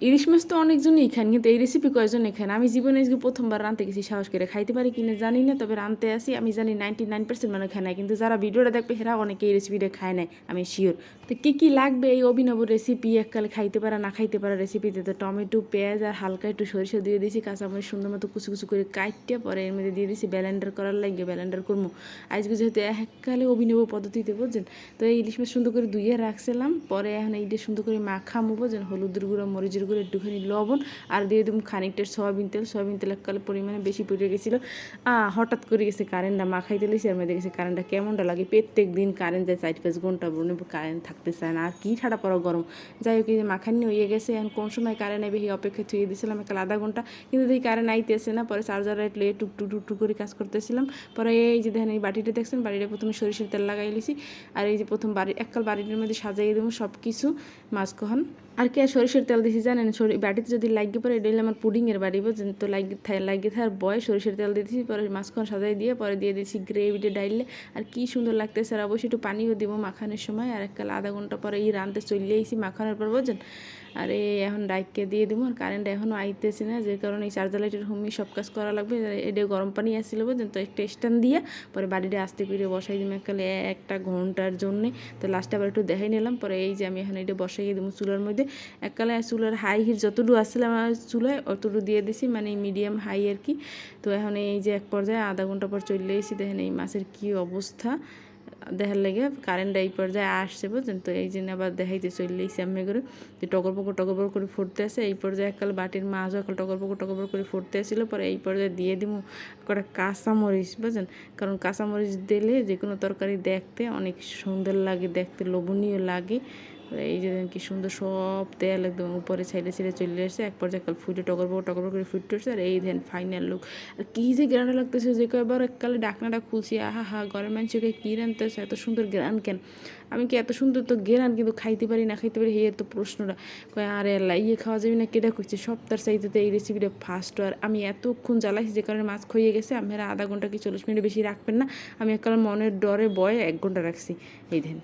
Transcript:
ইলিশ মাছ তো অনেকজনই খান, কিন্তু এই রেসিপি কয়জনই খান? আমি জীবনে আজকে প্রথমবার রাঁধতে গেছি, সাহস করে। খাইতে পারি কিনা জানি না, তবে রাঁধতে আসি আমি জানি 99% মানুষ খায় না, কিন্তু যারা ভিডিওটা দেখবে সেরা অনেকে এই রেসিপিটা খায় নাই, আমি শিওর। তো কী কী লাগবে এই অভিনব রেসিপি, এককালে খাইতে পারা না খাইতে পারা রেসিপিতে? তো টমেটো, পেঁয়াজ আর হালকা একটু সরিষা দিয়ে দিয়েছি, কাঁচামরিচ সুন্দর মতো কুচি কুচি করে কাটতে, পরে এর মধ্যে দিয়ে দিয়েছি ব্লেন্ডার করার লাগে, ব্লেন্ডার করবো আজকে যেহেতু এককালে অভিনব পদ্ধতিতে, বুঝছেন। তো এই ইলিশ মাছ সুন্দর করে ধুয়ে রাখছিলাম, পরে এখন এইটা সুন্দর করে মাখামো, বুঝছেন। হলুদের গুঁড়ো, মরিচের গুঁড়ো, একটুখানি লবণ, আর দিয়ে দেবো খানিকটা সয়াবিন তেল। সয়াবিন তেল এককালে পরিমাণে বেশি পড়ে গেছিলো, হঠাৎ করে গেছে কারেন্টটা, মাখাইতে লেছি আর মধ্যে গেছে কারেন্টটা। কেমনটা লাগে, প্রত্যেক দিন কারেন্ট যায় 4-5 ঘন্টা, বনে কারেন্ট থাকতে চায় না, আর কি ঠাড়া পড়া গরম। যাই হোক, এই যে মাখানি হয়ে গেছে, এখন কোন সময় কারেন্ট আইবে এই অপেক্ষা থুয়ে দিয়েছিলাম একাল আধা ঘন্টা, কিন্তু এই কারেন্ট আইতেছে না। পরে চার্জার লাইট লিয়ে টুকটুক টুকটুক করে কাজ করতেছিলাম। পরে এই যে দেখেন এই বাটিটা দেখছেন, বাড়িটা প্রথমে সরিষার তেল লাগাই লিছি, আর এই যে প্রথম এককাল বাড়িটার মধ্যে সাজাই দেবো সব কিছু মাঝকখন। আর কি আর সরিষার তেল দিয়েছি জানেন, বাটিতে যদি লাগিয়ে পরে, এটা হলে আমার পুডিংয়ের বাড়ি, বুঝছেন। তো লাগিয়ে থাকার বয় সরিষার তেল দিয়ে দিয়েছি, পরে মাঝখান সাজাই দিয়ে পরে দিয়ে দিয়েছি গ্রেভিটা ডাইলে। আর কি সুন্দর লাগতেছে। আর অবশ্যই একটু পানিও দিব মাখানোর সময়। আর এককাল আধা ঘন্টা পরে এই রাঁধতে চলে এসেছি মাখানোর পর, বুঝছেন। আর এখন ডাইককে দিয়ে দেবো, আর কারেন্ট এখনও আইতেছে না, যে কারণে এই চার্জার লাইটের হোমি সব কাজ করা লাগবে। এটা গরম পানি আসছিল, বুঝছেন। তো একটা স্ট্যান্ড দিয়ে পরে বাড়িটা আস্তে করে বসাই দিলাম এককালে 1 ঘন্টার জন্যে। তো লাস্টে আবার একটু দেখাই নিলাম। পরে এই যে আমি এখন এটা বসাইয়ে দেবো চুলার মধ্যে। এককালে চুলার হাই হিট যতটুকু আসছিলাম আমার চুলায় অতটুকু দিয়ে দিছি, মানে মিডিয়াম হাই আর কি। তো এখন এই যে এক পর্যায়ে আধা ঘন্টা পর চলে এসেছি, দেখেন এই মাছের কী অবস্থা দেখার লাগে। কারেন্ট এই পর্যায়ে আসছে, বুঝছেন। তো এই জন্য আবার দেখাইতে চলে এসেছি আমি করে, যে টগর পকর করে ফুটতে আসে। এই পর্যায়ে এককাল বাটির মাছও এককাল টগর পকর করে ফুটতে আসছিলো। পরে এই পর্যায়ে দিয়ে দিব কটা কাঁচামরিচ, বুঝছেন। কারণ কাঁচামরিচ দিলে যে কোনো তরকারি দেখতে অনেক সুন্দর লাগে, দেখতে লোভনীয় লাগে। এই যে কি সুন্দর সব তেল একদম উপরে ছেড়ে ছেড়ে চলে আসছে। এক পর্যায়ে কাল ফুটে টগর পকর করে ফুটতে আসছে। আর এই দেন ফাইনাল লুক। আর কী যে গ্রানটা লাগতেছে, যে কয়েকবার এককালে ডাকনাটা খুলছি, আহা হা, ঘরের মানুষকে কী রানতেছে, এত সুন্দর গ্রান কেন? আমি কি এত সুন্দর তো গ্রান, কিন্তু খাইতে পারি না খাইতে পারি, এর তো প্রশ্নটা। কয় আরে আল্লাহ, খাওয়া যাবে না, কেটা করছে সপ্তাহ চাইতে এই রেসিপিটা ফার্স্ট। আর আমি এতক্ষণ জ্বালাইছি, যে কারণে মাছ খইয়ে গেছে। আপনারা আধা ঘন্টা কি 40 মিনিট বেশি রাখবেন না, আমি এককাল মনের ডরে বয়ে 1 ঘন্টা রাখছি। এই দেন।